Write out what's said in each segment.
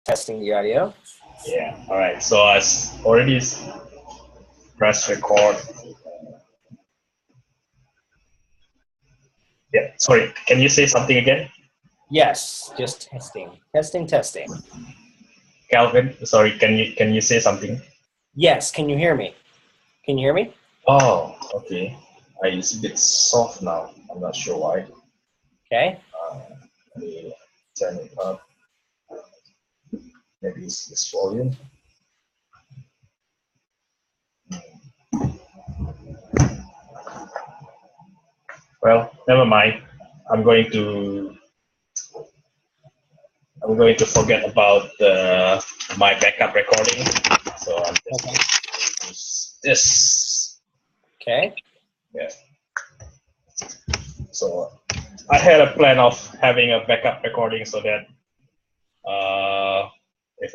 Testing the audio. Yeah. All right. So I already press record. Yeah. Sorry. Can you say something again, Yes, just testing. Testing. Calvin? Sorry. Can you say something? Yes, can you hear me? Can you hear me? Oh, okay. It's a bit soft now. I'm not sure why. Okay. Let me turn it up. Maybe it's this volume. Well, never mind. I'm going to I'm going to forget about my backup recording. So I'm just Okay. going to use this. Okay. Yeah. So I had a plan of having a backup recording so that if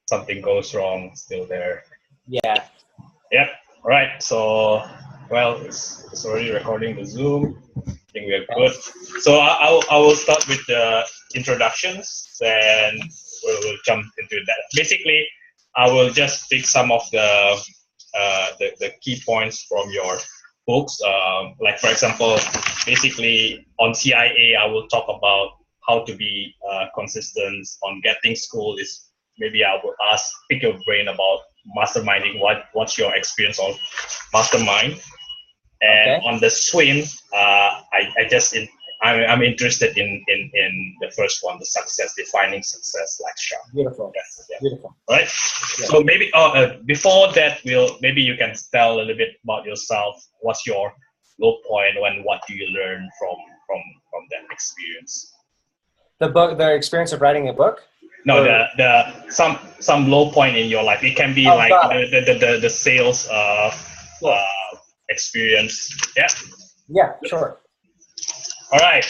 something goes wrong, still there. Yeah. Yep. All right. So it's already recording the Zoom. I think we're good. So I will start with the introductions, then we'll jump into that. Basically, I will just pick some of the key points from your books. Like for example, basically on CIA, I will talk about how to be consistent on getting school. Is maybe I will pick your brain about masterminding. What's your experience of mastermind? And Okay. on the swim, I'm interested in the first one, the success, defining success, like Sharp. Beautiful. Yeah. Beautiful. Right. Yeah. So maybe before that, maybe you can tell a little bit about yourself. What's your low point, and what do you learn from that experience? The experience of writing a book? No, Or, some low point in your life. It can be oh, like got it. the sales Sure. experience. Yeah. Yeah, sure. All right.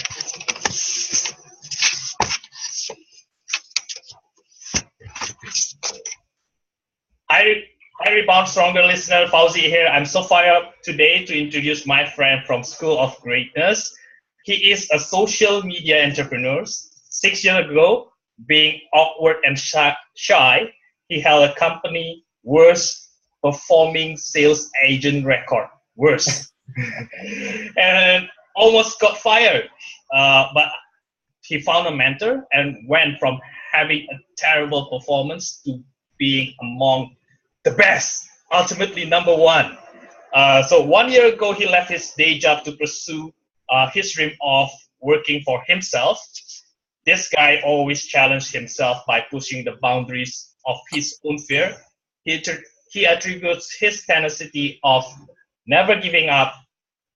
Hi, Rebound Stronger listener, Fauzi here. I'm so fired up today to introduce my friend from School of Greatness. He is a social media entrepreneur. 6 years ago, being awkward and shy, he held a company worst performing sales agent record. Worst. And almost got fired. But he found a mentor and went from having a terrible performance to being among the best, ultimately number one. So 1 year ago, he left his day job to pursue his dream of working for himself. This guy always challenged himself by pushing the boundaries of his own fear. He attributes his tenacity of never giving up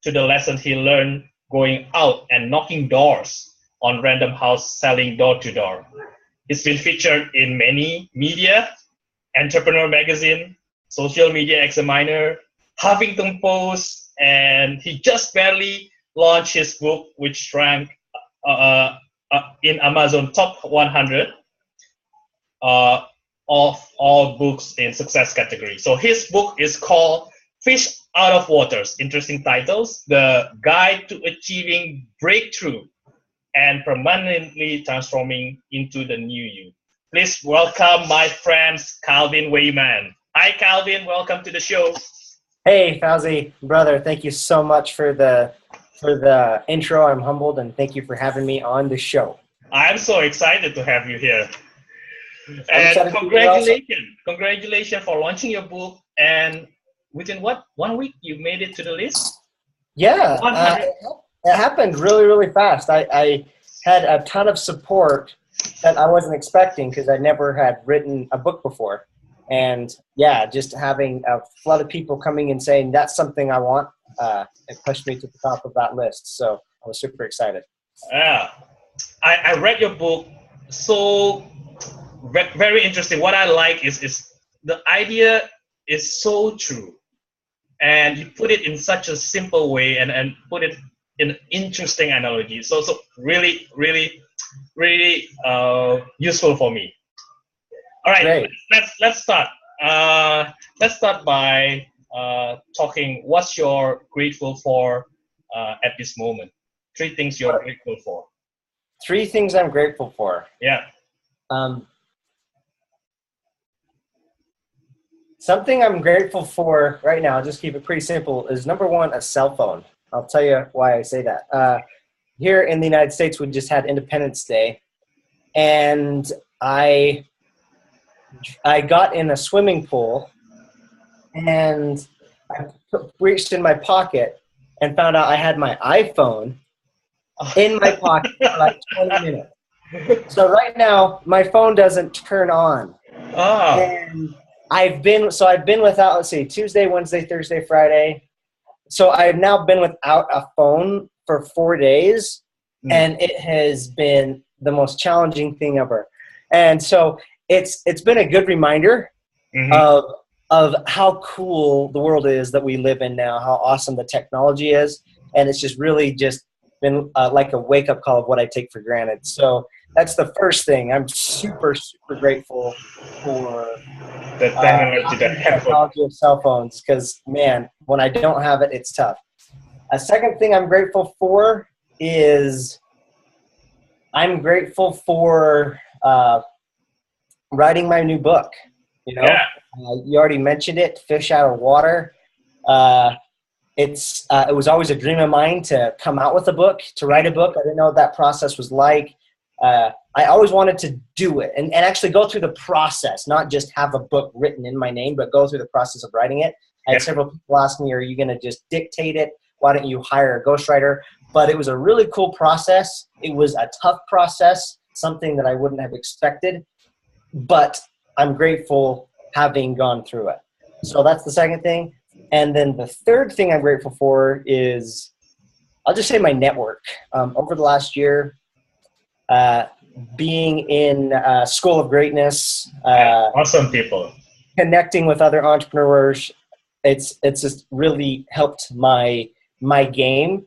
to the lesson he learned going out and knocking doors on random house selling door to door. He's been featured in many media, Entrepreneur Magazine, Social Media Examiner, Huffington Post, and he just barely launched his book, which ranked in Amazon top 100 uh, of all books in success category. So his book is called Fish Out of Waters. Interesting titles. The Guide to Achieving Breakthrough and Permanently Transforming into the New You. Please welcome my friends, Calvin Wayman. Hi, Calvin. Welcome to the show. Hey, Fauzi, brother, thank you so much for the intro. I'm humbled, and thank you for having me on the show. I'm so excited to have you here. I'm And excited to be here also. congratulations for launching your book. And within 1 week, you made it to the list? Yeah, 100. it happened really, really fast. I had a ton of support that I wasn't expecting because I never had written a book before. And yeah, just having a flood of people coming and saying, that's something I want, it pushed me to the top of that list. So I was super excited. Yeah. I read your book. So very interesting. What I like is the idea is so true. And you put it in such a simple way and put it in an interesting analogy. So really, really, really useful for me. All right, Great. let's start. Let's start by talking. What's you're grateful for at this moment? 3 things you're grateful for. 3 things I'm grateful for. Yeah. Um, Something I'm grateful for right now, just keep it pretty simple, is number one, a cell phone. I'll tell you why I say that. Here in the United States, we just had Independence Day, and I got in a swimming pool, and I reached in my pocket and found out I had my iPhone in my pocket for like 20 minutes. So right now, my phone doesn't turn on. Oh. And I've been without, let's see, Tuesday, Wednesday, Thursday, Friday. So I've now been without a phone for 4 days, and it has been the most challenging thing ever. And so it's been a good reminder of how cool the world is that we live in now, how awesome the technology is. And it's just really just been like a wake-up call of what I take for granted. So that's the first thing. I'm super, super grateful for The technology, the technology of cell phones, because, man, when I don't have it, it's tough. A second thing I'm grateful for is I'm grateful for writing my new book. You know, you already mentioned it, Fish Out of Water. It was always a dream of mine to come out with a book, to write a book. I didn't know what that process was like. I always wanted to do it and actually go through the process, not just have a book written in my name, but go through the process of writing it. I had several people ask me, are you going to just dictate it? Why don't you hire a ghostwriter? But it was a really cool process. It was a tough process, something that I wouldn't have expected, but I'm grateful having gone through it. So that's the second thing. And then the third thing I'm grateful for is, I'll just say my network. Over the last year, being in School of Greatness, awesome people, connecting with other entrepreneurs, it's just really helped my game,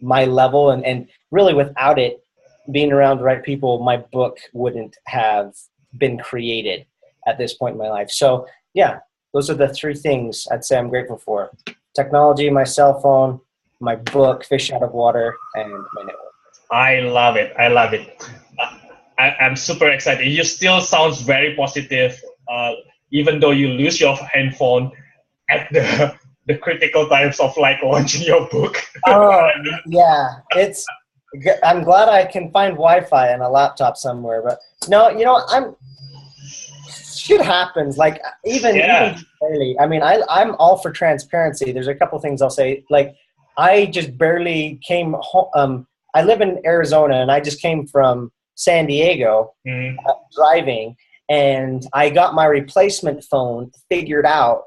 my level, and really without it, being around the right people, my book wouldn't have been created at this point in my life. So yeah, those are the three things I'd say I'm grateful for: technology, my cell phone, my book, Fish Out of Water, and my network. I love it. I love it. I'm super excited. You still sounds very positive, even though you lose your handphone at the critical times of like launching your book. Oh yeah, I'm glad I can find Wi-Fi and a laptop somewhere. But no, shit happens. Like even barely. I mean, I'm all for transparency. There's a couple things I'll say. Like I just barely came home. I live in Arizona, and I just came from San Diego driving, and I got my replacement phone figured out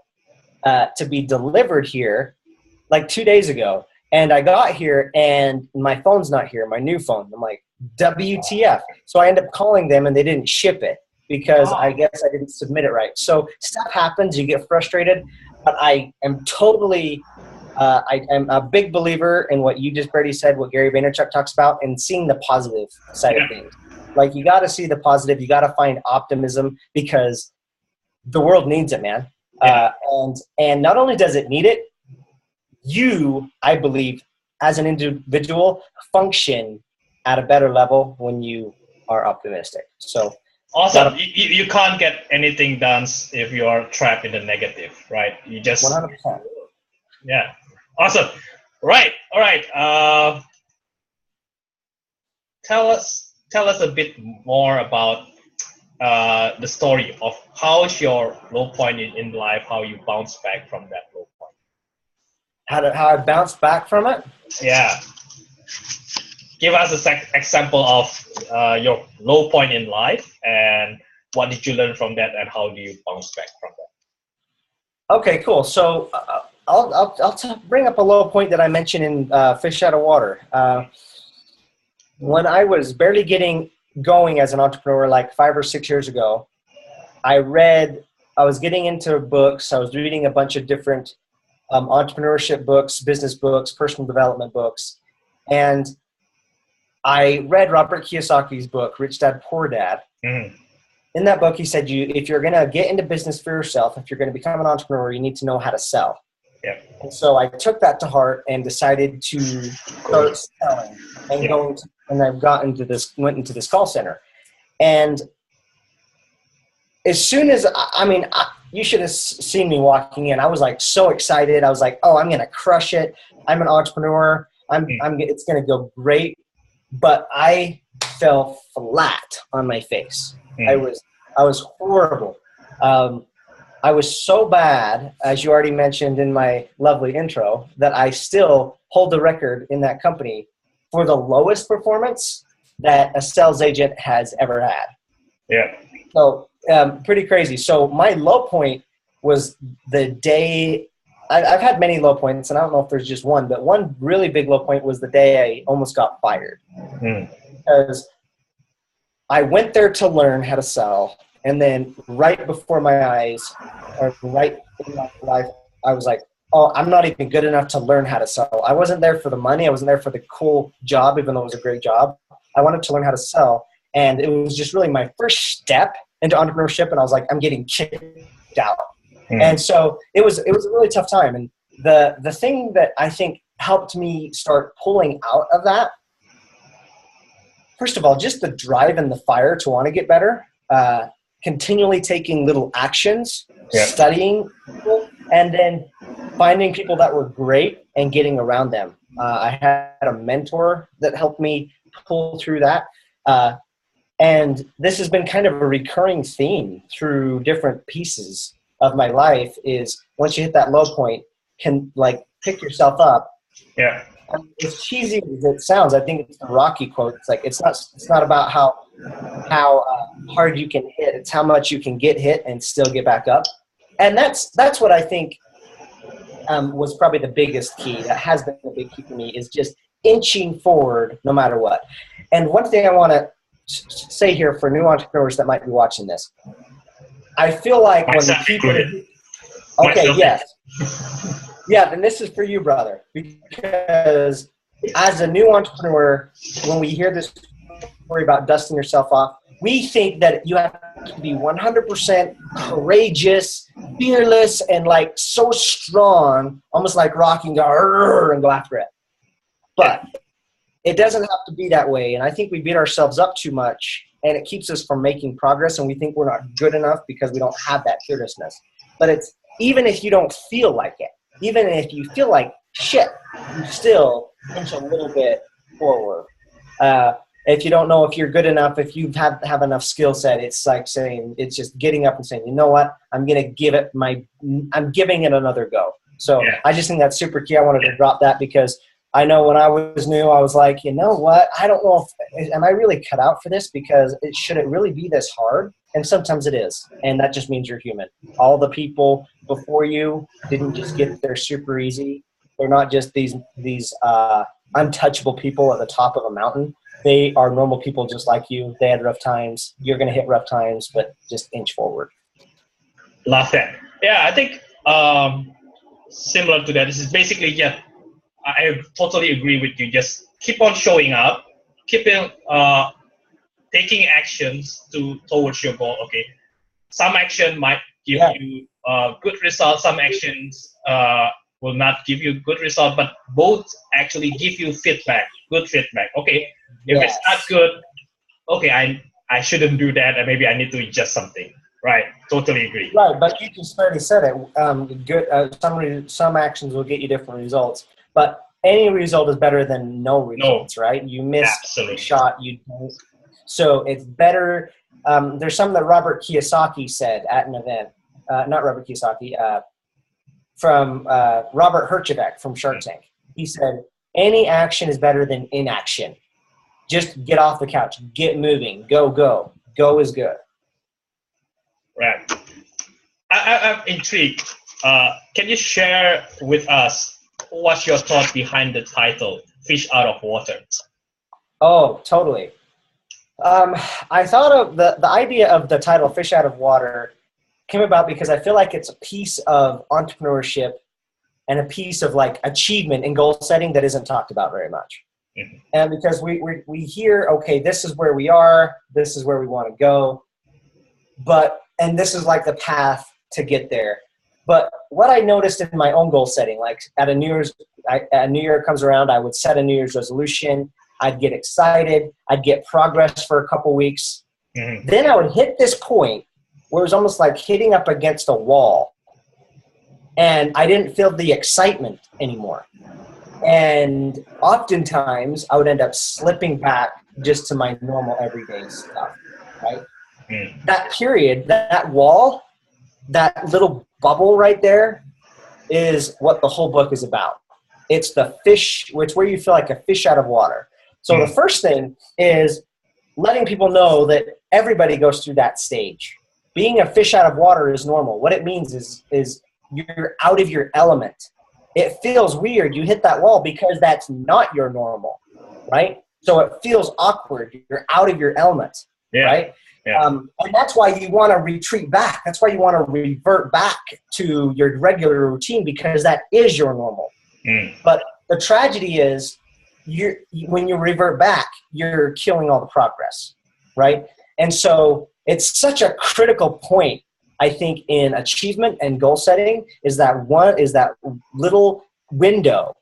to be delivered here like 2 days ago. And I got here, and my phone's not here, my new phone. I'm like, WTF? So I end up calling them, and they didn't ship it because I guess I didn't submit it right. So stuff happens. You get frustrated. But I am totally I am a big believer in what you just already said, what Gary Vaynerchuk talks about, and seeing the positive side of things. Like, you got to see the positive. You got to find optimism, because the world needs it, man. And not only does it need it, you, I believe, as an individual, function at a better level when you are optimistic. So awesome. You can't get anything done if you are trapped in the negative, right? You just 100%. Yeah. Awesome. Right. All right. Tell us a bit more about the story of how's your low point in life, how you bounce back from that low point. How I bounced back from it? Yeah. Give us an example of your low point in life, and what did you learn from that, and how do you bounce back from that? Okay, cool. So I'll bring up a low point that I mentioned in Fish Out of Water. When I was barely getting going as an entrepreneur, like 5 or 6 years ago, I was getting into books. I was reading a bunch of different entrepreneurship books, business books, personal development books. And I read Robert Kiyosaki's book, Rich Dad, Poor Dad. Mm-hmm. In that book, he said, if you're going to get into business for yourself, if you're going to become an entrepreneur, you need to know how to sell. Yeah. And so I took that to heart and decided to start selling and and I've went into this call center. And as soon as, you should have seen me walking in. I was like so excited. I was like, oh, I'm going to crush it. I'm an entrepreneur. It's going to go great. But I fell flat on my face. I was horrible. I was so bad, as you already mentioned in my lovely intro, that I still hold the record in that company for the lowest performance that a sales agent has ever had. Yeah. So pretty crazy. So my low point was the day I've had many low points, and I don't know if there's just one, but one really big low point was the day I almost got fired. Because I went there to learn how to sell, and then right before my eyes, or right in my life, I was like, oh, I'm not even good enough to learn how to sell. I wasn't there for the money. I wasn't there for the cool job, even though it was a great job. I wanted to learn how to sell, and it was just really my first step into entrepreneurship, and I was like, I'm getting kicked out. And so it was a really tough time. And the thing that I think helped me start pulling out of that, first of all, just the drive and the fire to want to get better, continually taking little actions, studying people, and then finding people that were great and getting around them. I had a mentor that helped me pull through that. And this has been kind of a recurring theme through different pieces of my life is once you hit that low point, can like pick yourself up. Yeah. As cheesy as it sounds, I think it's the Rocky quote. It's like it's not about how hard you can hit. It's how much you can get hit and still get back up. And that's what I think was probably the biggest key. That has been the big key for me is just inching forward no matter what. And one thing I want to say here for new entrepreneurs that might be watching this, I feel like when people, okay, yes, yeah, then this is for you, brother, because as a new entrepreneur, when we hear this story about dusting yourself off, we think that you have to be 100% courageous, fearless, and like so strong, almost like Rocky, and go after it. But it doesn't have to be that way, and I think we beat ourselves up too much, and it keeps us from making progress, and we think we're not good enough because we don't have that fearlessness. But it's even if you don't feel like it, even if you feel like shit, you still inch a little bit forward. If you don't know if you're good enough, if you have enough skill set, it's like saying, it's just getting up and saying, you know what, I'm giving it another go. So I just think that's super key. I wanted to drop that because I know when I was new, I was like, you know what? I don't know am I really cut out for this? Because should it really be this hard? And sometimes it is. And that just means you're human. All the people before you didn't just get there super easy. They're not just these untouchable people at the top of a mountain. They are normal people just like you. They had rough times. You're going to hit rough times, but just inch forward. Love that. Yeah, I think similar to that, this is basically, I totally agree with you. Just keep on showing up, taking actions towards your goal. Okay, some action might give you good results. Some actions will not give you good result, but both actually give you feedback, good feedback. Okay, if it's not good, okay, I shouldn't do that, and maybe I need to adjust something. Right, totally agree. Right, but you just already said it. Some actions will get you different results. But any result is better than no results, right? You miss a shot, you don't. So it's better. There's something that Robert Kiyosaki said at an event. Not Robert Kiyosaki, from Robert Herjavec from Shark Tank. He said, any action is better than inaction. Just get off the couch. Get moving. Go. Go is good. Right. I'm intrigued. Can you share with us what's your thought behind the title, Fish Out of Water? Oh, totally. I thought of the idea of the title, Fish Out of Water, came about because I feel like it's a piece of entrepreneurship and a piece of like achievement and goal setting that isn't talked about very much. Mm-hmm. And because we hear, okay, this is where we are, this is where we want to go, and this is like the path to get there. But what I noticed in my own goal setting, like at a New Year comes around, I would set a New Year's resolution. I'd get excited. I'd get progress for a couple weeks. Mm-hmm. Then I would hit this point where it was almost like hitting up against a wall. And I didn't feel the excitement anymore. And oftentimes I would end up slipping back just to my normal everyday stuff, right? That period, that wall, that little bubble right there is what the whole book is about. It's the fish, it's where you feel like a fish out of water. So the first thing is letting people know that everybody goes through that stage. Being a fish out of water is normal. What it means is you're out of your element. It feels weird. You hit that wall because that's not your normal, right? So it feels awkward. You're out of your element, right? Yeah. And that's why you want to retreat back. That's why you want to revert back to your regular routine, because that is your normal. But the tragedy is when you revert back, you're killing all the progress, right? And so it's such a critical point, I think, in achievement and goal setting, is that little window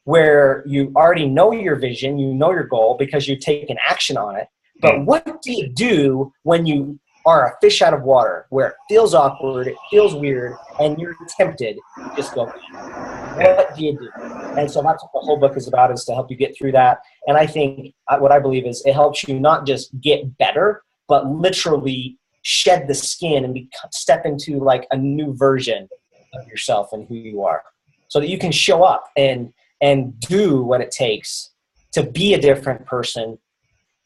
where you already know your vision, you know your goal because you've taken action on it. But what do you do when you are a fish out of water, where it feels awkward, it feels weird, and you're tempted to just go, what do you do? And so that's what the whole book is about, is to help you get through that. And I think what I believe is it helps you not just get better, but literally shed the skin and step into like a new version of yourself and who you are, so that you can show up and do what it takes to be a different person,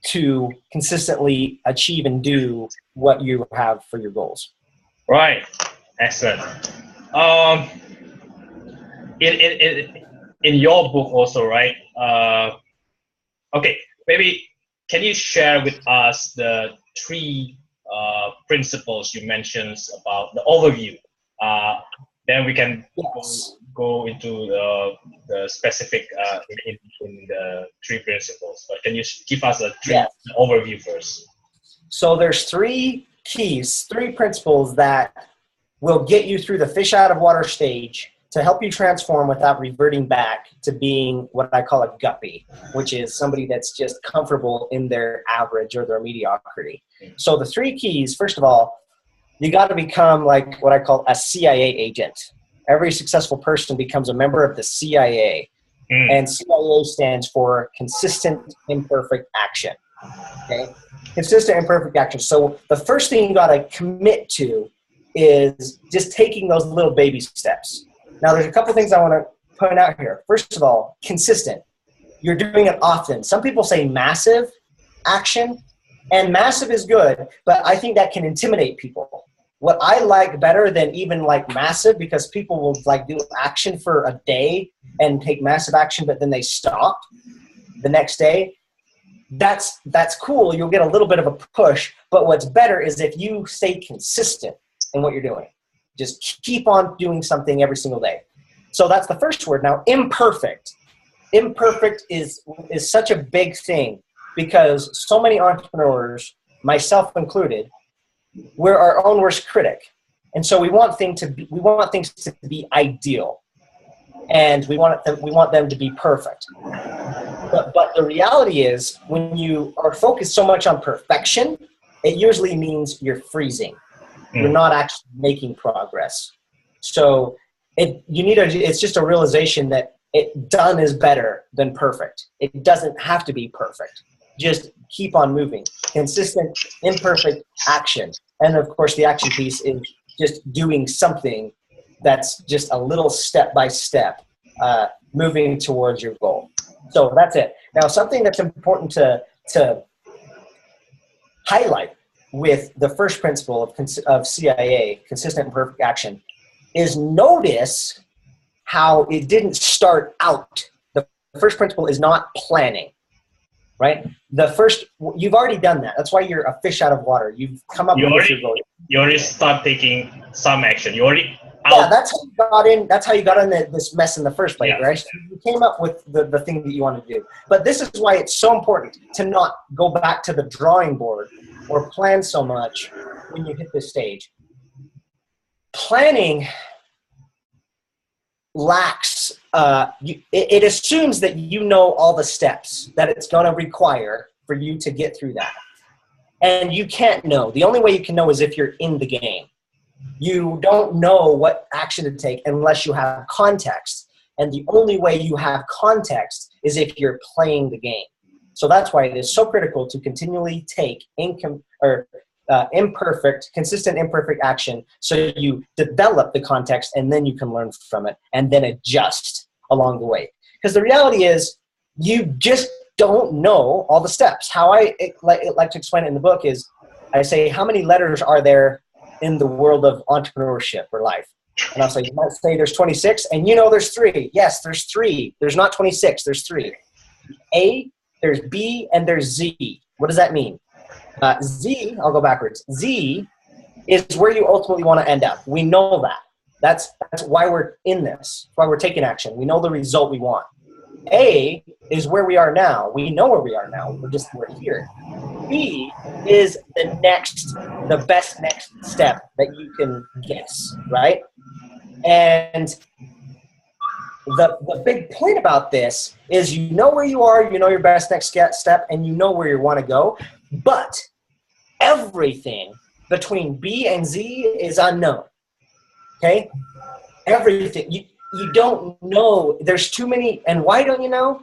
to consistently achieve and do what you have for your goals. Right. Excellent. In your book also, right? Okay, maybe can you share with us the three principles you mentioned about the overview? Then we can go into the specific in the three principles. But can you give us a overview first? So there's three keys, three principles that will get you through the fish out of water stage to help you transform without reverting back to being what I call a guppy, which is somebody that's just comfortable in their average or their mediocrity. So the three keys, first of all, you got to become like what I call a CIA agent. Every successful person becomes a member of the CIA. And CIA stands for consistent imperfect action. Okay? Consistent imperfect action. So the first thing you got to commit to is just taking those little baby steps. Now, there's a couple things I want to point out here. First of all, consistent. You're doing it often. Some people say massive action, and massive is good, but I think that can intimidate people. What I like better than even like massive, because people will like do action for a day and take massive action, but then they stop the next day. That's cool. You'll get a little bit of a push, but what's better is if you stay consistent in what you're doing. Just keep on doing something every single day. So that's the first word. Now, imperfect. Imperfect is such a big thing, because so many entrepreneurs, myself included, we're our own worst critic. And so we want things to be ideal, and we want them to be perfect. But the reality is, when you are focused so much on perfection, it usually means you're freezing. You're not actually making progress. So it's just a realization that done is better than perfect. It doesn't have to be perfect. Just keep on moving. Consistent, imperfect action. And of course, the action piece is just doing something that's just a little step by step, moving towards your goal. So that's it. Now, something that's important to highlight with the first principle of CIA, consistent and perfect action, is notice how it didn't start out. The first principle is not planning, right? You've already done that. That's why you're a fish out of water. You've come up with your goal. You already start taking some action. You already Yeah, that's how you got in. That's how you got in this mess in the first place, right? So you came up with the thing that you want to do. But this is why it's so important to not go back to the drawing board or plan so much when you hit this stage. Planning lacks. It assumes that you know all the steps that it's going to require for you to get through that. And you can't know. The only way you can know is if you're in the game. You don't know what action to take unless you have context. And the only way you have context is if you're playing the game. So that's why it is so critical to continually take consistent imperfect action so you develop the context and then you can learn from it and then adjust along the way. Because the reality is you just don't know all the steps. How I like to explain it in the book is I say, how many letters are there in the world of entrepreneurship or life? And I'll say, you might say there's 26, and there's 3. Yes, there's 3. There's not 26, there's 3. A, there's B, and there's Z. What does that mean? Z, I'll go backwards. Z is where you ultimately want to end up. We know that. That's why we're in this, why we're taking action. We know the result we want. A is where we are now. We know where we are now. We're here. B is the best next step that you can guess, right? And the big point about this is you know where you are, you know your best next step, and you know where you want to go. But everything between B and Z is unknown. Okay? Everything. You don't know. There's too many. And why don't you know?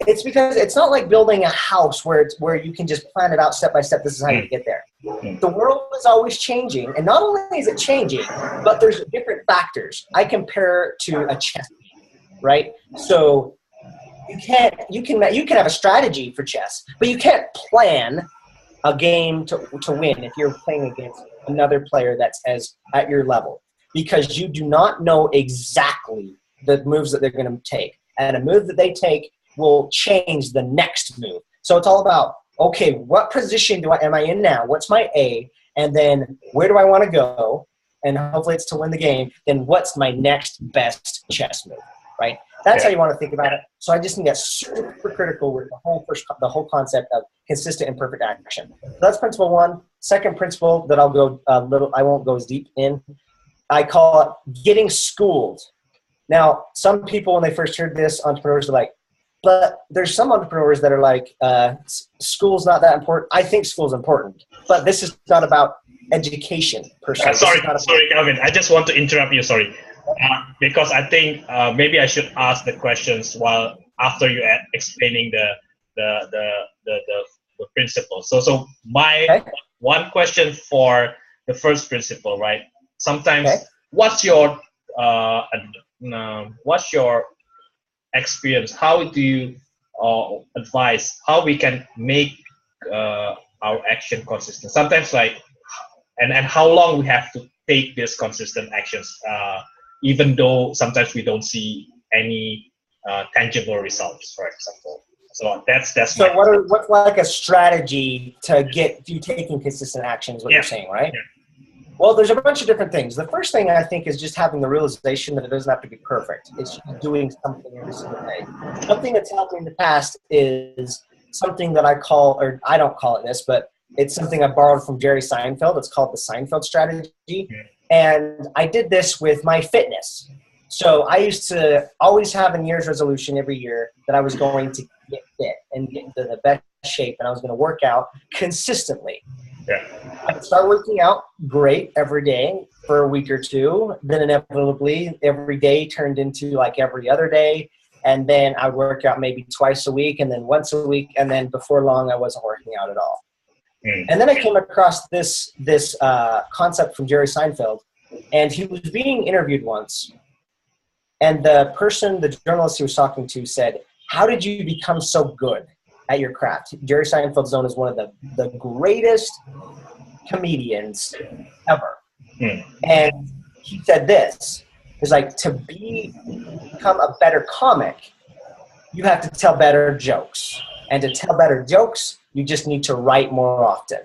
It's because it's not like building a house where you can just plan it out step by step. This is how you get there. The world is always changing. And not only is it changing, but there's different factors. I compare to a chess game, right? So you can have a strategy for chess, but you can't plan a game to win if you're playing against another player that's at your level, because you do not know exactly the moves that they're going to take. And a move that they take will change the next move. So it's all about, okay, what position am I in now? What's my A? And then where do I want to go? And hopefully it's to win the game. Then what's my next best chess move, right? That's how you want to think about it. So I just think that's super critical with the whole concept of consistent and perfect action. So that's principle 1. Second principle that I'll go I won't go as deep in. I call it getting schooled. Now, some people, when they first heard this, entrepreneurs are like, but there's some entrepreneurs that are like, school's not that important. I think school's important, but this is not about education per se. Sorry, Calvin. I just want to interrupt you. Sorry, because I think maybe I should ask the questions after you explaining the principle. So my one question for the first principle, right? Sometimes, what's your experience? How do you advise how we can make our action consistent? Sometimes, and how long we have to take these consistent actions, even though sometimes we don't see any tangible results, for example. So that's so what's like a strategy to get you taking consistent actions? What you're saying, right? Yeah. Well, there's a bunch of different things. The first thing I think is just having the realization that it doesn't have to be perfect. It's just doing something every single day. Something that's helped me in the past is something that I call, or I don't call it this, but it's something I borrowed from Jerry Seinfeld. It's called the Seinfeld strategy. And I did this with my fitness. So I used to always have a New Year's resolution every year that I was going to get fit and get into the best shape, and I was going to work out consistently. I would start working out great every day for a week or two. Then inevitably, every day turned into like every other day. And then I would work out maybe twice a week and then once a week. And then before long, I wasn't working out at all. And then I came across this concept from Jerry Seinfeld. And he was being interviewed once. And the journalist he was talking to said, "How did you become so good at your craft?" Jerry Seinfeld is known as one of the greatest comedians ever. And he said this, it's like, to become a better comic, you have to tell better jokes. And to tell better jokes, you just need to write more often.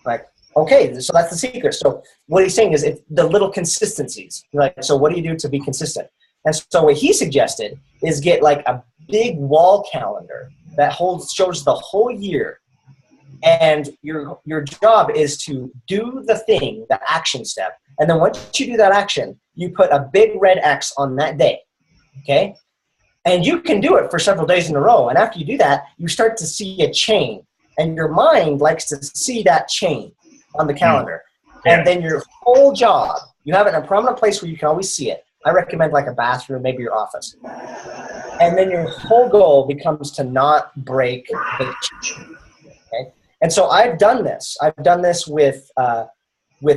Like, okay, so that's the secret. So what he's saying is the little consistencies. Like, so what do you do to be consistent? And so what he suggested is get like a big wall calendar that shows the whole year. And your job is to do the thing, the action step. And then once you do that action, you put a big red X on that day. Okay? And you can do it for several days in a row. And after you do that, you start to see a chain. And your mind likes to see that chain on the calendar. Yeah. And then your whole job, you have it in a prominent place where you can always see it. I recommend like a bathroom, maybe your office. And then your whole goal becomes to not break the chain. Okay? And so I've done this. I've done this with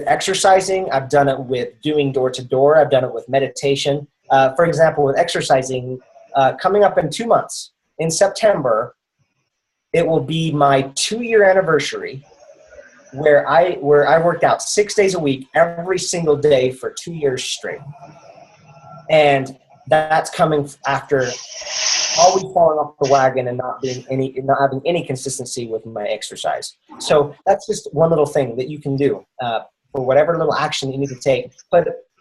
exercising. I've done it with doing door-to-door. I've done it with meditation. For example, with exercising, coming up in 2 months, in September, it will be my 2-year anniversary where I worked out 6 days a week, every single day for 2 years straight. And that's coming after always falling off the wagon and not having any consistency with my exercise. So that's just one little thing that you can do for whatever little action you need to take.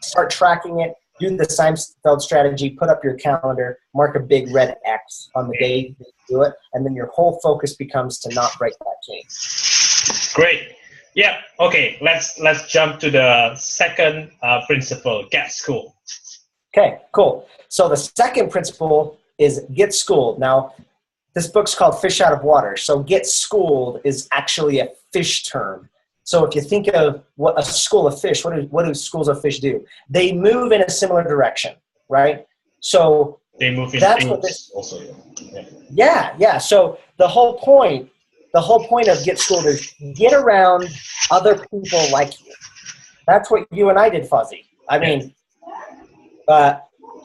Start tracking it. Do the Seinfeld strategy. Put up your calendar. Mark a big red X on the day that you do it, and then your whole focus becomes to not break that chain. Great. Yeah. Okay. Let's jump to the second principle. Get schooled. Okay. Cool. So the second principle is get schooled. Now, this book's called Fish Out of Water. So get schooled is actually a fish term. So if you think of what a school of fish, what do schools of fish do? They move in a similar direction, right? So they move in that's what this also. Yeah. So the whole point of get schooled is get around other people like you. That's what you and I did, Fauzi. I mean,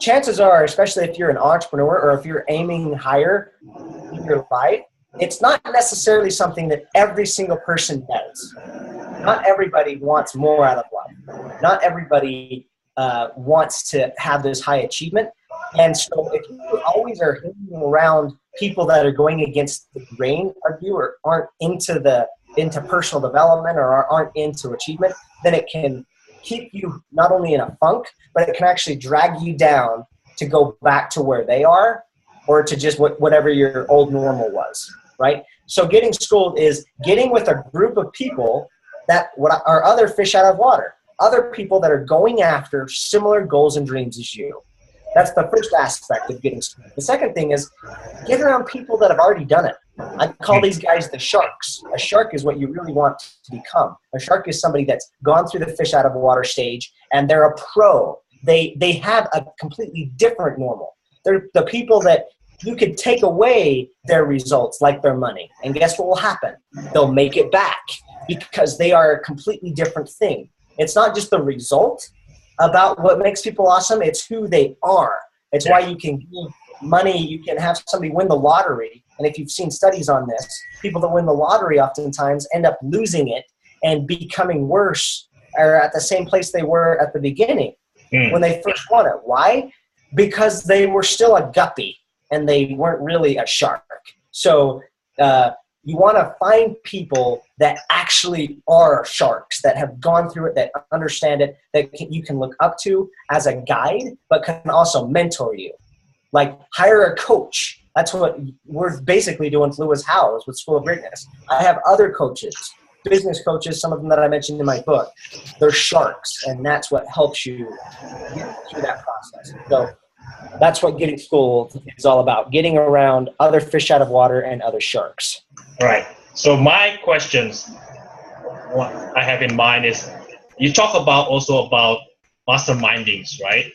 chances are, especially if you're an entrepreneur or if you're aiming higher in your life, it's not necessarily something that every single person does. Not everybody wants more out of life. Not everybody wants to have this high achievement. And so if you always are hanging around people that are going against the grain of you or aren't into personal development or aren't into achievement, then it can keep you not only in a funk, but it can actually drag you down to go back to where they are or to just whatever your old normal was, right? So getting schooled is getting with a group of people that are other fish out of water, other people that are going after similar goals and dreams as you. That's the first aspect of getting schooled. The second thing is get around people that have already done it. I call these guys the sharks. A shark is what you really want to become. A shark is somebody that's gone through the fish out of water stage and they're a pro. They have a completely different normal. They're the people that you could take away their results like their money. And guess what will happen? They'll make it back because they are a completely different thing. It's not just the result about what makes people awesome. It's who they are. It's why you can give money. You can have somebody win the lottery. And if you've seen studies on this, people that win the lottery oftentimes end up losing it and becoming worse or at the same place they were at the beginning when they first won it. Why? Because they were still a guppy and they weren't really a shark. So you want to find people that actually are sharks, that have gone through it, that understand it, that you can look up to as a guide, but can also mentor you. Like hire a coach. That's what we're basically doing with Lewis Howes with School of Greatness. I have other coaches, business coaches, some of them that I mentioned in my book. They're sharks, and that's what helps you get through that process. So that's what getting schooled is all about, getting around other fish out of water and other sharks. Right. So my questions, what I have in mind is, you talk also about mastermindings, right?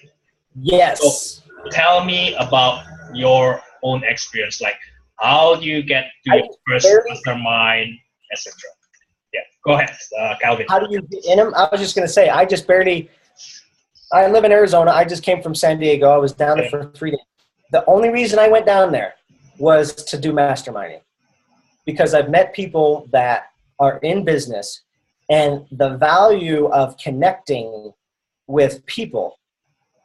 Yes. So tell me about your own experience, like how do you get to your first mastermind, etc. Yeah, go ahead, Calvin. How do you get in them? I was just going to say, I live in Arizona. I just came from San Diego. I was down there for 3 days. The only reason I went down there was to do masterminding, because I've met people that are in business, and the value of connecting with people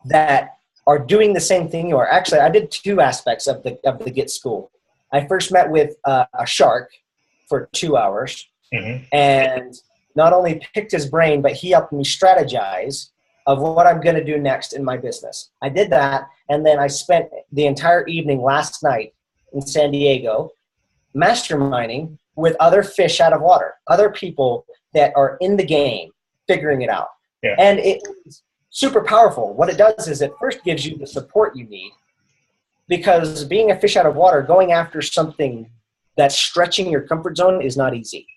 that are doing the same thing you are. Actually, I did 2 aspects of the Get School. I first met with a shark for 2 hours, and not only picked his brain, but he helped me strategize of what I'm going to do next in my business. I did that, and then I spent the entire evening last night in San Diego masterminding with other fish out of water, other people that are in the game, figuring it out. Yeah. And it's super powerful. What it does is it first gives you the support you need, because being a fish out of water, going after something that stretching your comfort zone is not easy.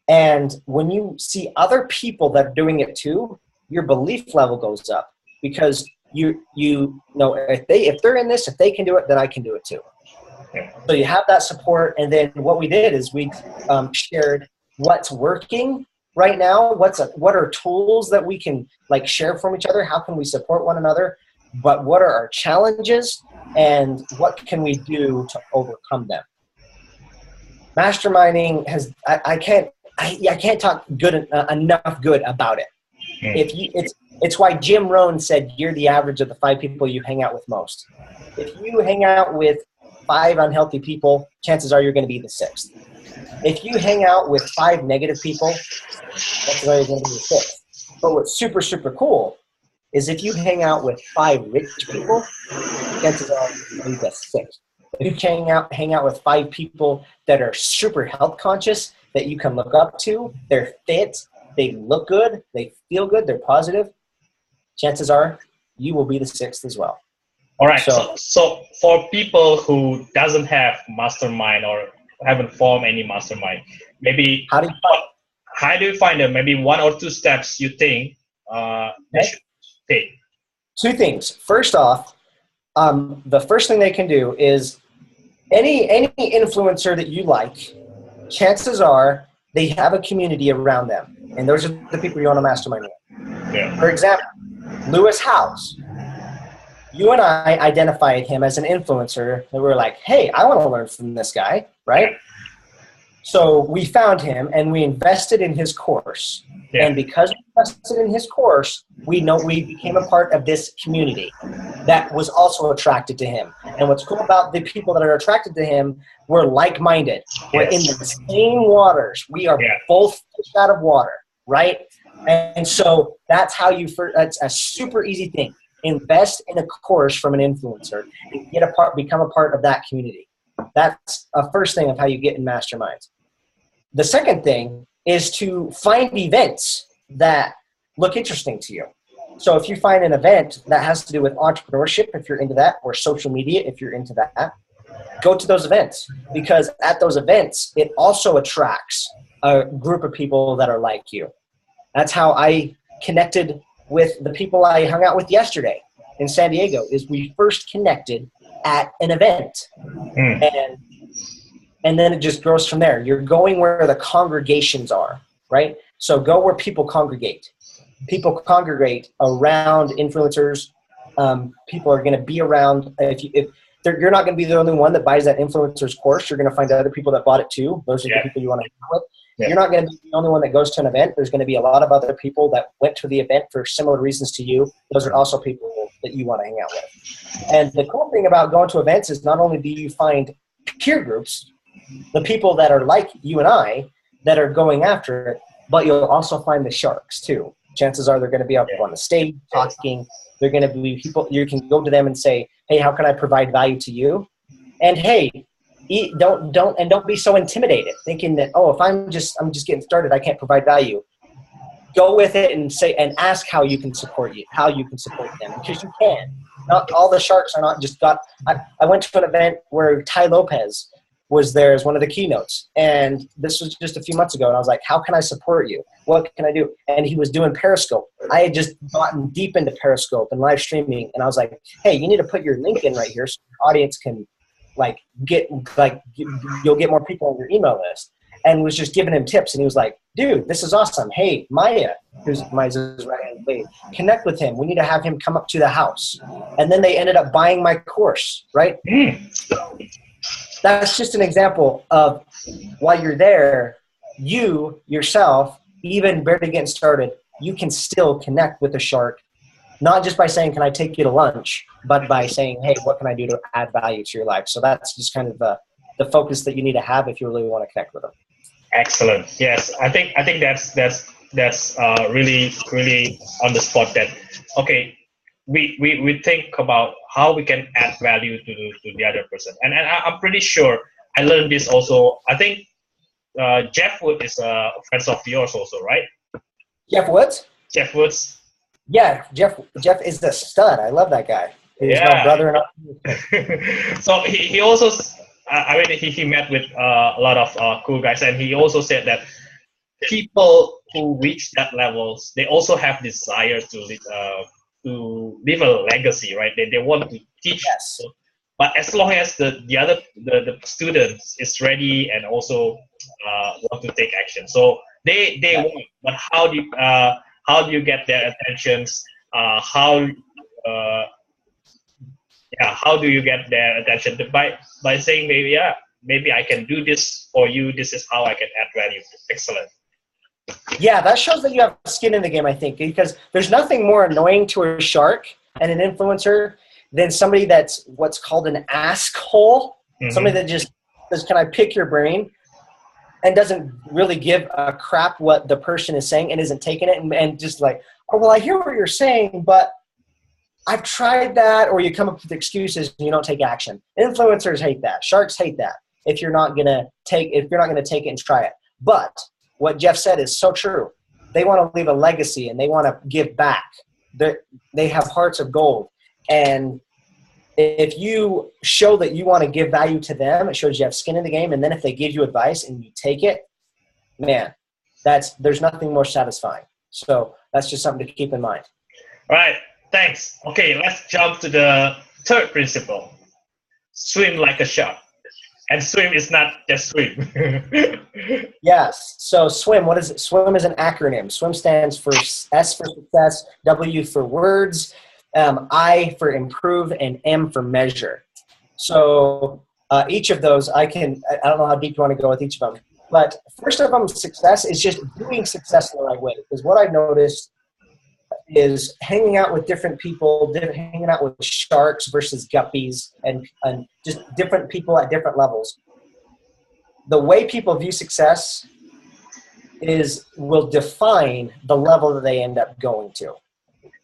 And when you see other people that are doing it too, your belief level goes up, because you know, if they're in this, if they can do it, then I can do it too. Yeah. So you have that support. And then what we did is we shared what's working right now, what are tools that we can like share from each other, how can we support one another, but what are our challenges and what can we do to overcome them. Masterminding has I can't talk good enough good about it. It's why Jim Rohn said you're the average of the 5 people you hang out with most. If you hang out with 5 unhealthy people, chances are you're going to be the 6th. If you hang out with 5 negative people, chances are you're going to be the 6th. But what's super, super cool is if you hang out with 5 rich people, chances are you're going to be the 6th. If you hang out with 5 people that are super health conscious, that you can look up to, they're fit, they look good, they feel good, they're positive, chances are you will be the 6th as well. All right. So for people who doesn't have mastermind or haven't formed any mastermind, maybe how do you find them? Maybe 1 or 2 steps you think they should take. 2 things. First off, the first thing they can do is any influencer that you like, chances are they have a community around them, and those are the people you want to mastermind with. Yeah. For example, Lewis Howes. You and I identified him as an influencer, and we were like, hey, I want to learn from this guy, right? So we found him and we invested in his course. Yeah. And because we invested in his course, we became a part of this community that was also attracted to him. And what's cool about the people that are attracted to him, we're like-minded. We're in the same waters. We are both fish out of water, right? And so that's how that's a super easy thing. Invest in a course from an influencer and become a part of that community. That's a first thing of how you get in masterminds. The second thing is to find events that look interesting to you. So if you find an event that has to do with entrepreneurship, if you're into that, or social media, if you're into that, go to those events, because at those events, it also attracts a group of people that are like you. That's how I connected with the people I hung out with yesterday in San Diego. Is we first connected at an event. And then it just grows from there. You're going where the congregations are, right? So go where people congregate. People congregate around influencers. People are going to be around. If you're not going to be the only one that buys that influencer's course, you're going to find other people that bought it too. Those are the people you want to hang out with. Yeah. You're not going to be the only one that goes to an event. There's going to be a lot of other people that went to the event for similar reasons to you. Those are also people that you want to hang out with. And the cool thing about going to events is not only do you find peer groups, the people that are like you and I that are going after it, but you'll also find the sharks too. Chances are they're going to be up on the stage talking. They're going to be people, you can go to them and say, hey, how can I provide value to you? And hey, don't be so intimidated thinking that, oh, if I'm just getting started, I can't provide value. Go with it and say, and ask how you can support them, because you can. Not all the sharks are not just I went to an event where Ty Lopez was there as one of the keynotes, and this was just a few months ago, and I was like, how can I support you? What can I do? And he was doing Periscope. I had just gotten deep into Periscope and live streaming, and I was like, hey, you need to put your link in right here so your audience can you'll get more people on your email list, and was just giving him tips. And he was like, dude, this is awesome. Hey, Maya, who's Maya's right-hand lady, connect with him. We need to have him come up to the house. And then they ended up buying my course, right? That's just an example of while you're there, you yourself, even barely getting started, you can still connect with the shark, not just by saying, can I take you to lunch, but by saying, hey, what can I do to add value to your life? So that's just kind of the focus that you need to have if you really want to connect with them. Excellent. Yes, I think that's really on the spot. That okay, we think about how we can add value to the other person, and I'm pretty sure I learned this also. I think Jeff Wood is a friend of yours also, right? Jeff Woods. Jeff Woods. Yeah, Jeff is the stud. I love that guy. He's my brother. And so he also, I mean, he met with a lot of cool guys, and he also said that people who reach that levels, they also have desire to leave a legacy, right? They want to teach. Yes. But as long as the students is ready and also want to take action, so they want. But how do you get their attentions? How do you get their attention? By saying maybe I can do this for you. This is how I can add value. Excellent. Yeah, that shows that you have skin in the game, I think, because there's nothing more annoying to a shark and an influencer than somebody that's what's called an asshole. Somebody that just says, "Can I pick your brain?" and doesn't really give a crap what the person is saying and isn't taking it and just like, "Oh, well, I hear what you're saying, but I've tried that," or you come up with excuses and you don't take action. Influencers hate that. Sharks hate that. If you're not gonna take it and try it. But what Jeff said is so true. They want to leave a legacy and they want to give back. They have hearts of gold. And if you show that you want to give value to them, it shows you have skin in the game. And then if they give you advice and you take it, man, there's nothing more satisfying. So that's just something to keep in mind. All right. Thanks. Okay, let's jump to the third principle. Swim like a shark. And swim is not just swim. Yes. So SWIM, what is it? SWIM is an acronym. SWIM stands for S for success, W for words, I for improve, and M for measure. So each of those, I don't know how deep you want to go with each of them. But first of them, success is just doing success in the right way. Because what I've noticed is hanging out with different people, hanging out with sharks versus guppies, and just different people at different levels. The way people view success will define the level that they end up going to.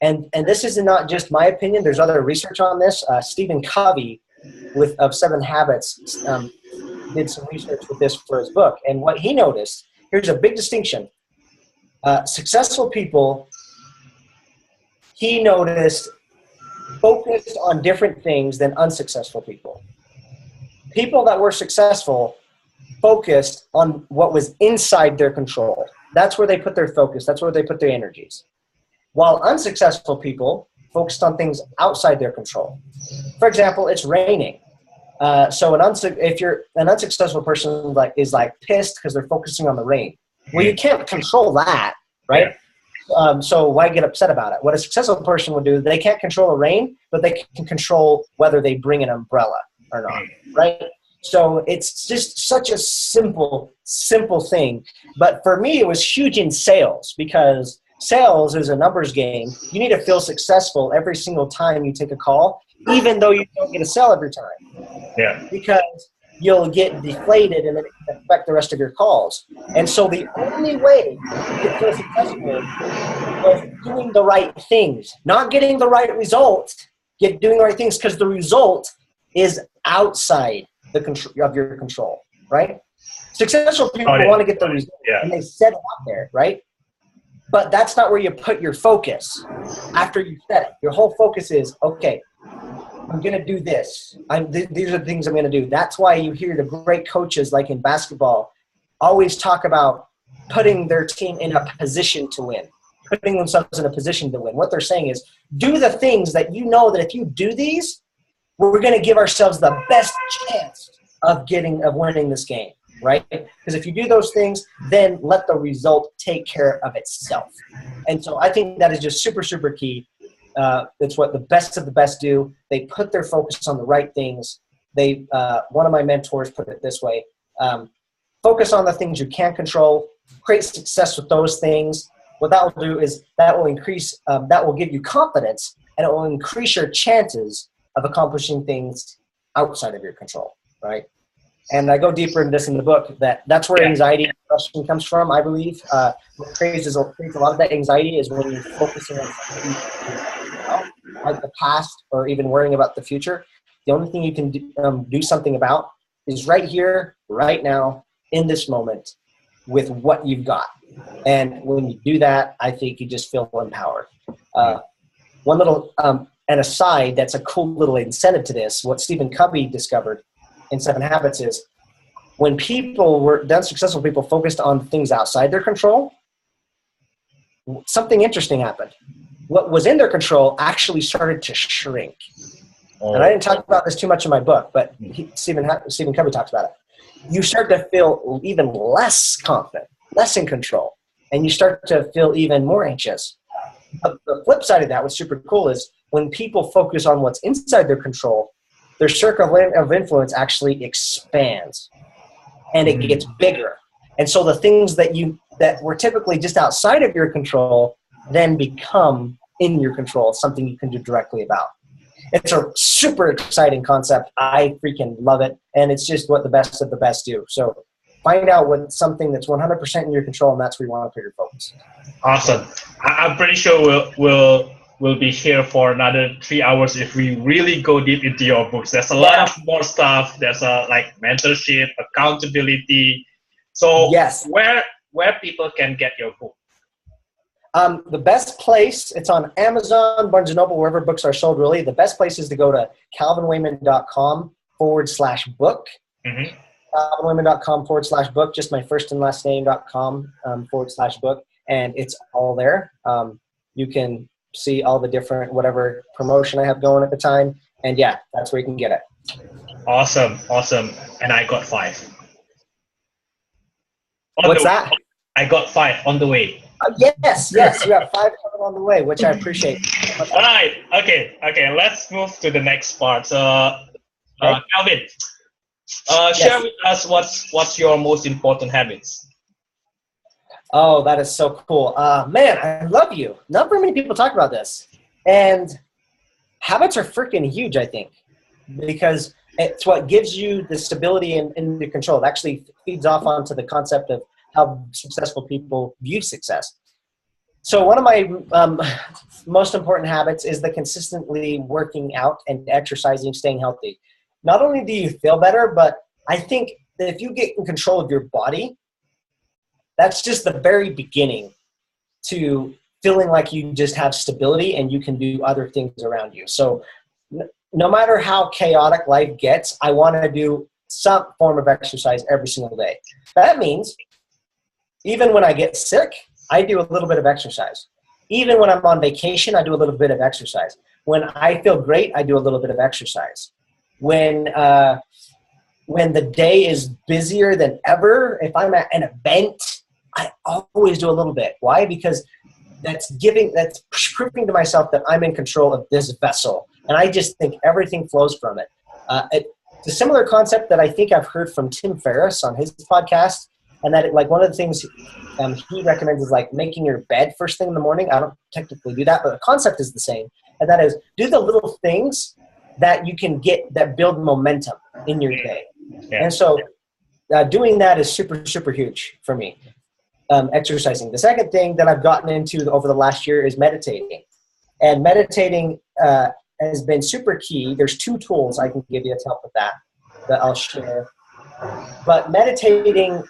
And this is not just my opinion. There's other research on this. Stephen Covey of 7 Habits did some research with this for his book. And what he noticed, here's a big distinction. Successful people, he noticed, focused on different things than unsuccessful people. People that were successful focused on what was inside their control. That's where they put their focus. That's where they put their energies. While unsuccessful people focused on things outside their control. For example, it's raining. So if you're an unsuccessful person is pissed because they're focusing on the rain. Well, you can't control that, right? So why get upset about it? What a successful person would do, they can't control the rain, but they can control whether they bring an umbrella or not, right? So it's just such a simple thing. But for me, it was huge in sales, because sales is a numbers game. You need to feel successful every single time you take a call, even though you don't get a sale every time. Yeah. Because you'll get deflated and it can affect the rest of your calls. And so the only way to feel successful was doing the right things, not getting the right result, doing the right things, because the result is outside the control of your control, right? Successful people want to get the result, and they set it out there, right? But that's not where you put your focus after you set it. Your whole focus is, okay, I'm going to do this. These are the things I'm going to do. That's why you hear the great coaches, like in basketball, always talk about putting their team in a position to win, putting themselves in a position to win. What they're saying is, do the things that you know that if you do these, we're going to give ourselves the best chance of winning this game, right? Because if you do those things, then let the result take care of itself. And so I think that is just super, super key. It's what the best of the best do. They put their focus on the right things. One of my mentors put it this way: focus on the things you can control, create success with those things. What that will do is that will give you confidence, and it will increase your chances of accomplishing things outside of your control, right? And I go deeper into this in the book. That's where anxiety and depression comes from, I believe. What creates a lot of that anxiety is when you're focusing on something like the past or even worrying about the future. The only thing you can do something about is right here, right now, in this moment, with what you've got. And when you do that, I think you just feel empowered. One little an aside that's a cool little incentive to this, what Stephen Covey discovered in 7 Habits is when successful people focused on things outside their control, something interesting happened. What was in their control actually started to shrink. And I didn't talk about this too much in my book, but Stephen Covey talks about it. You start to feel even less confident, less in control, and you start to feel even more anxious. But the flip side of that, what's super cool, is when people focus on what's inside their control, their circle of influence actually expands, and it gets bigger. And so the things that were typically just outside of your control then become in your control, something you can do directly about. It's a super exciting concept. I freaking love it. And it's just what the best of the best do. So find out what's something that's 100% in your control, and that's where you want to put your focus. Awesome. I'm pretty sure we'll be here for another 3 hours if we really go deep into your books. There's a lot of more stuff. There's like mentorship, accountability. So yes, where people can get your book? The best place, it's on Amazon, Barnes & Noble, wherever books are sold, really. The best place is to go to calvinwayman.com/book. Mm-hmm. calvinwayman.com/book, just my first and last name.com /book, and it's all there. You can see all the different, whatever promotion I have going at the time, and yeah, that's where you can get it. Awesome. And I got 5. What's that? I got 5 on the way. Yes, you have 5 coming on the way, which I appreciate. All right, okay. Let's move to the next part. Calvin, share with us what's your most important habits. Oh, that is so cool. Man, I love you. Not very many people talk about this. And habits are freaking huge, I think, because it's what gives you the stability and the control. It actually feeds off onto the concept of how successful people view success. So one of my most important habits is the consistently working out and exercising, staying healthy. Not only do you feel better, but I think that if you get in control of your body, that's just the very beginning to feeling like you just have stability and you can do other things around you. So no matter how chaotic life gets, I want to do some form of exercise every single day. That means even when I get sick, I do a little bit of exercise. Even when I'm on vacation, I do a little bit of exercise. When I feel great, I do a little bit of exercise. When the day is busier than ever, if I'm at an event, I always do a little bit. Why? Because that's proving to myself that I'm in control of this vessel. And I just think everything flows from it. It's a similar concept that I think I've heard from Tim Ferriss on his podcast. And that, like, one of the things he recommends is like making your bed first thing in the morning. I don't technically do that, but the concept is the same. And that is, do the little things that you can get that build momentum in your day. Yeah. And so doing that is super, super huge for me. Exercising. The second thing that I've gotten into over the last year is meditating. And meditating has been super key. There's 2 tools I can give you to help with that I'll share. But meditating,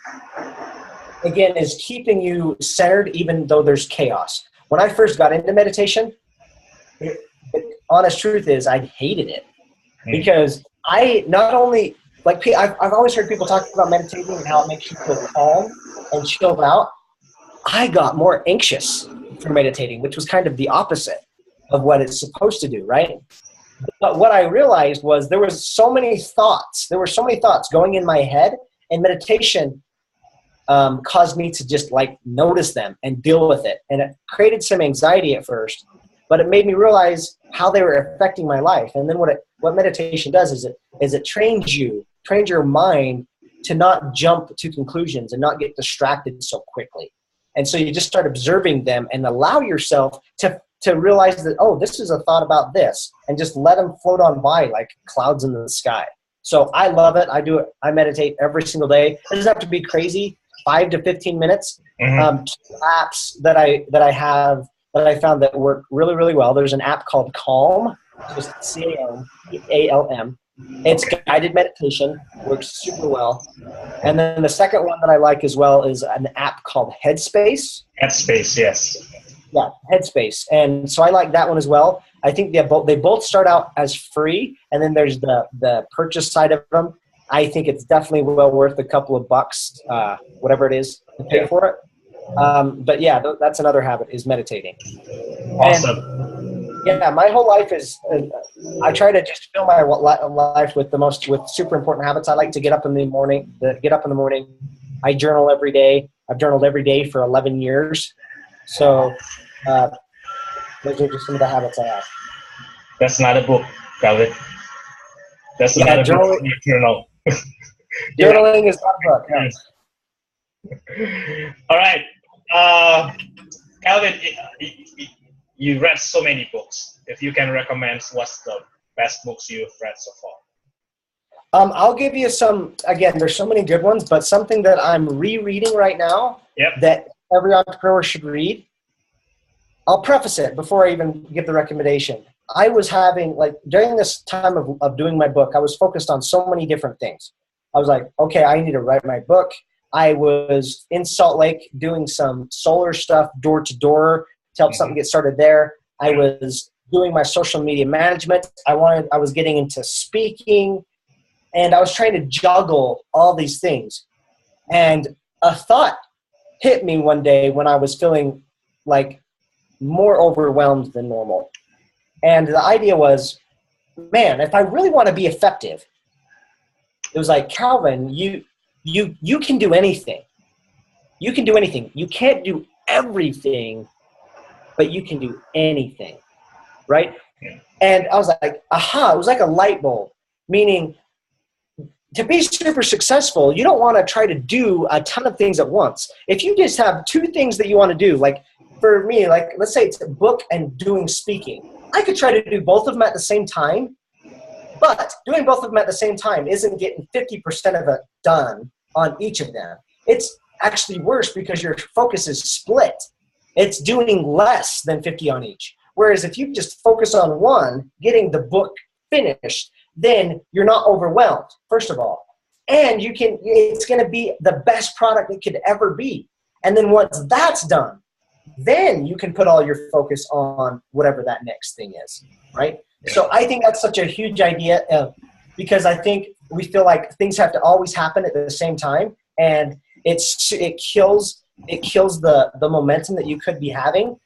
again, is keeping you centered even though there's chaos. When I first got into meditation, the honest truth is I hated it. Because I not only, like, I've always heard people talk about meditating and how it makes you feel calm and chilled out. I got more anxious from meditating, which was kind of the opposite of what it's supposed to do, right? But what I realized was there were so many thoughts going in my head, and meditation caused me to just like notice them and deal with it. And it created some anxiety at first, but it made me realize how they were affecting my life. And then what meditation does is it trains your mind to not jump to conclusions and not get distracted so quickly. And so you just start observing them and allow yourself to realize that, oh, this is a thought about this, and just let them float on by like clouds in the sky. So I love it. I do it. I meditate every single day. It doesn't have to be crazy, 5 to 15 minutes. Mm-hmm. 2 apps that I have that I found that work really, really well. There's an app called Calm, just CALM. It's guided meditation, works super well. And then the second one that I like as well is an app called Headspace. Headspace, yes. Yeah, Headspace. And so I like that one as well. I think they both start out as free, and then there's the purchase side of them. I think it's definitely well worth a couple of bucks, whatever it is, to pay for it. But yeah, that's another habit, is meditating. Awesome. And yeah, my whole life is, I try to just fill my life with with super important habits. I like to get up in the morning. I journal every day. I've journaled every day for 11 years. So those are just some of the habits I have. That's not a book, Calvin. That's another book from your journal. Journaling is not a book. Yes. All right. Calvin, you read so many books. If you can recommend, what's the best books you've read so far? I'll give you some. Again, there's so many good ones, but something that I'm rereading right now that every entrepreneur should read. I'll preface it before I even give the recommendation. I was having, during this time of doing my book, I was focused on so many different things. I was like, okay, I need to write my book. I was in Salt Lake doing some solar stuff door to door to help something get started there. I was doing my social media management. I was getting into speaking, and I was trying to juggle all these things. And a thought hit me one day when I was feeling like more overwhelmed than normal. And the idea was, man, if I really want to be effective, it was like, Calvin, you can do anything. You can do anything. You can't do everything, but you can do anything, right? Yeah. And I was like, aha, it was like a light bulb, meaning to be super successful, you don't want to try to do a ton of things at once. If you just have two things that you want to do, like for me, like let's say it's a book and doing speaking, I could try to do both of them at the same time, but doing both of them at the same time isn't getting 50% of it done on each of them. It's actually worse because your focus is split. It's doing less than 50 on each. Whereas if you just focus on one, getting the book finished, then you're not overwhelmed, first of all. And it's going to be the best product it could ever be. And then once that's done, then you can put all your focus on whatever that next thing is, right? So I think that's such a huge idea because I think we feel like things have to always happen at the same time, and it kills the momentum that you could be having.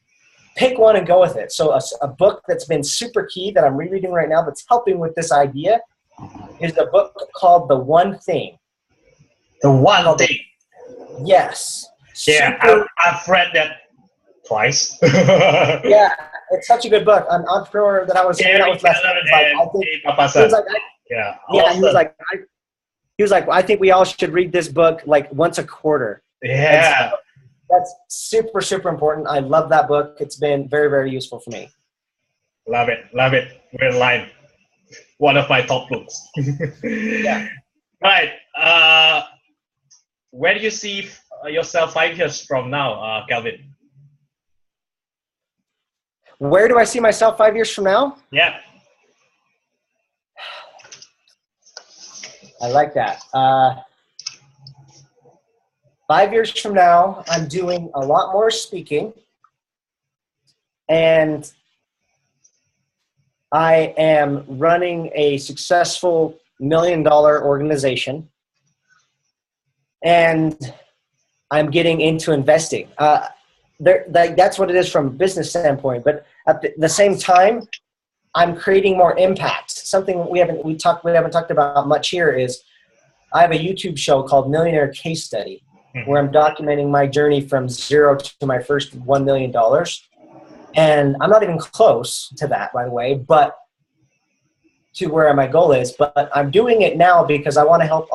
Pick one and go with it. So a book that's been super key that I'm rereading right now that's helping with this idea is a book called The One Thing. The One Thing. Yes. Yeah, I've read that twice. Yeah, it's such a good book. An entrepreneur that I was hanging out with last night, he was like, I think we all should read this book like once a quarter. Yeah. So that's super, super important. I love that book. It's been very, very useful for me. Love it. Love it. We're in line. One of my top books. Yeah. All right. Where do you see yourself 5 years from now, Calvin? Where do I see myself 5 years from now? Yeah. I like that. 5 years from now, I'm doing a lot more speaking, and I am running a successful $1 million organization, and I'm getting into investing. That's what it is from a business standpoint, but at the same time, I'm creating more impact. Something we haven't talked about much here is I have a YouTube show called Millionaire Case Study, where I'm documenting my journey from zero to my first $1 million. And I'm not even close to that, by the way, but to where my goal is. But I'm doing it now because I want to help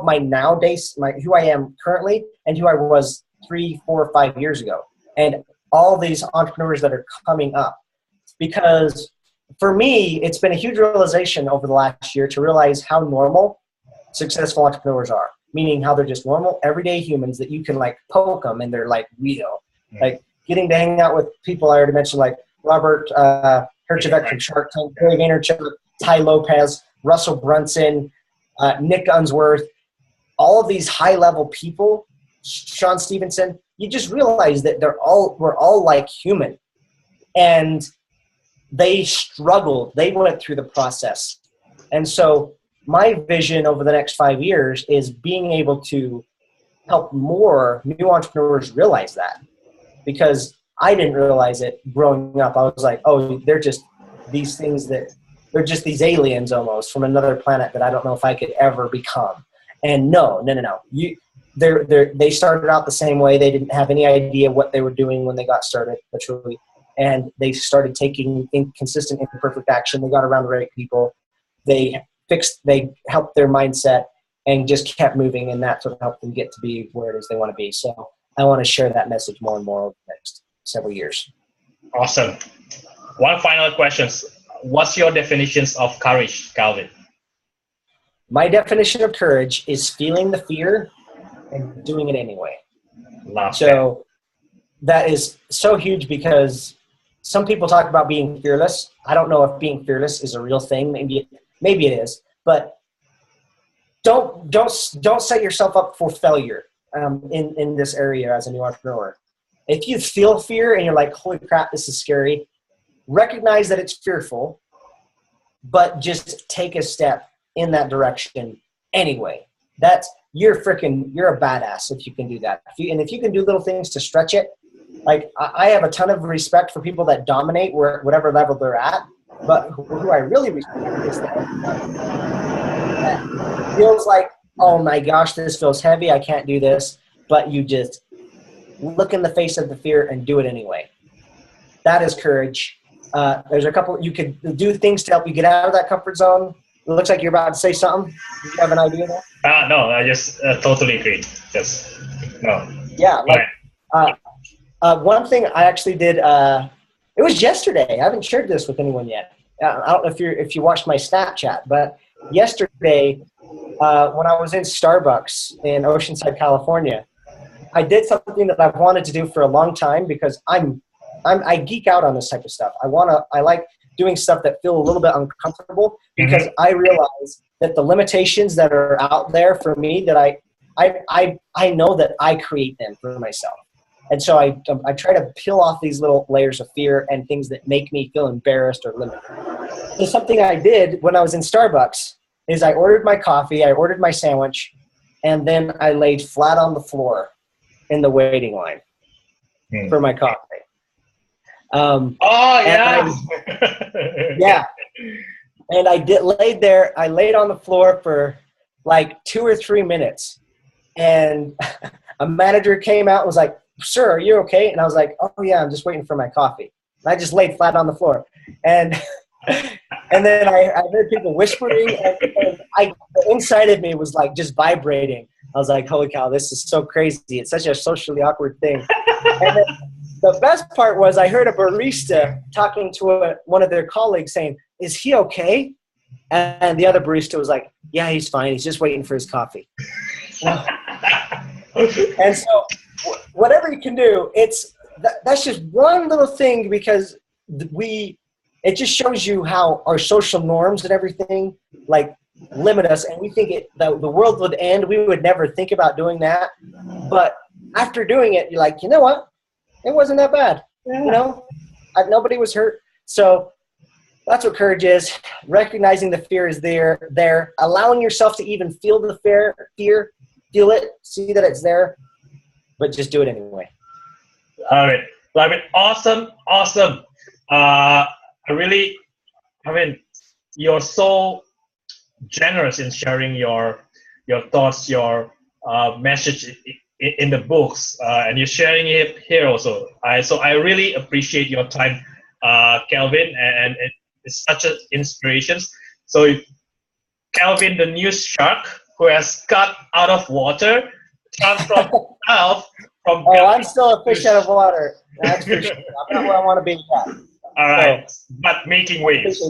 my nowadays, who I am currently and who I was 3, 4, 5 years ago. And all these entrepreneurs that are coming up. Because for me, it's been a huge realization over the last year to realize how normal successful entrepreneurs are, meaning how they're just normal, everyday humans that you can like poke them and they're like real. Like getting to hang out with people I already mentioned, like Robert Herjavec from Shark Tank, Gary Vaynerchuk, Ty Lopez, Russell Brunson, Nick Unsworth, all of these high-level people, Sean Stevenson. You just realize that we're all like human, and they struggled. They went through the process, And so my vision over the next 5 years is being able to help more new entrepreneurs realize that, because I didn't realize it growing up. I was like, oh, they're just these things that they're just these aliens almost from another planet that I don't know if I could ever become. And no. They started out the same way. They didn't have any idea what they were doing when they got started, literally. And they started taking inconsistent, imperfect action. They got around the right people. They helped their mindset and just kept moving. And that's what helped them get to be where it is they want to be. So I want to share that message more and more over the next several years. Awesome. One final question. What's your definitions of courage, Calvin? My definition of courage is feeling the fear and doing it anyway. So that is so huge, because some people talk about being fearless. I don't know if being fearless is a real thing. Maybe it is, but don't set yourself up for failure in this area as a new entrepreneur. If you feel fear and you're like, holy crap, this is scary, recognize that it's fearful, but just take a step in that direction anyway. You're a badass if you can do that. If you can do little things to stretch it, like I have a ton of respect for people that dominate whatever level they're at, but who I really respect is that feels like, oh my gosh, this feels heavy, I can't do this, but you just look in the face of the fear and do it anyway. That is courage. There's a couple, you could do things to help you get out of that comfort zone. It looks like you're about to say something. Do you have an idea there? No, I just totally agree. Just no. Yeah, one thing I actually did. It was yesterday. I haven't shared this with anyone yet. I don't know if you watched my Snapchat, but yesterday when I was in Starbucks in Oceanside, California, I did something that I've wanted to do for a long time, because I geek out on this type of stuff. I like doing stuff that feel a little bit uncomfortable, because I realize that the limitations that are out there for me, that I know that I create them for myself. And so I try to peel off these little layers of fear and things that make me feel embarrassed or limited. So something I did when I was in Starbucks is I ordered my coffee, I ordered my sandwich, and then I laid flat on the floor in the waiting line for my coffee. Yeah. And I laid on the floor for like 2 or 3 minutes, and a manager came out and was like, "Sir, are you okay?" And I was like, "Oh yeah, I'm just waiting for my coffee." And I just laid flat on the floor, and then I heard people whispering, and the inside of me was like just vibrating. I was like, "Holy cow, this is so crazy! It's such a socially awkward thing." And then the best part was I heard a barista talking to one of their colleagues saying, "Is he okay?" And the other barista was like, "Yeah, he's fine. He's just waiting for his coffee." And so whatever you can do, that's just one little thing, because it just shows you how our social norms and everything like limit us, and we think the world would end. We would never think about doing that. But after doing it, you're like, you know what? It wasn't that bad. Yeah. You know, nobody was hurt. So that's what courage is. Recognizing the fear is there, allowing yourself to even feel the fear, feel it, see that it's there, but just do it anyway. All right. Love it. Awesome. You're so generous in sharing your thoughts, your message in the books, and you're sharing it here also. So I really appreciate your time, Calvin, and it's such an inspiration. So Calvin, the new shark who has cut out of water, transformed himself from. Oh, I'm still a fish out of water. That's for sure. I'm not where I want to be yet. All right, so, but making waves. Yeah.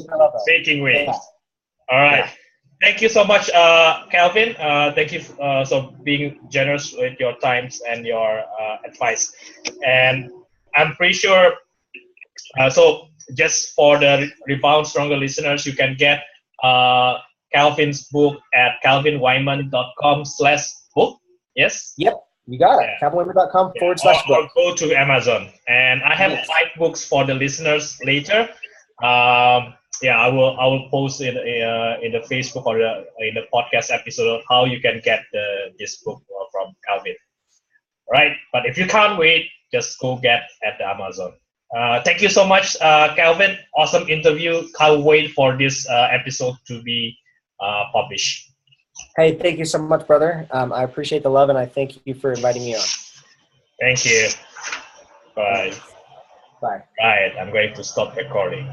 All right. Yeah. Thank you so much, Calvin. Thank you for being generous with your times and your advice. And I'm pretty sure, so just for the Rebound Stronger listeners, you can get Calvin's book at calvinwayman.com/book. Yes? Yep, you got it. calvinwayman.com/book. Or go to Amazon. And I have 5 books for the listeners later. Yeah, I will post in the Facebook or in the podcast episode how you can get this book from Calvin. Right, but if you can't wait, just go get at the Amazon. Thank you so much, Calvin. Awesome interview. Can't wait for this episode to be published. Hey, thank you so much, brother. I appreciate the love, and I thank you for inviting me on. Thank you. Bye. Bye. Right, I'm going to stop recording.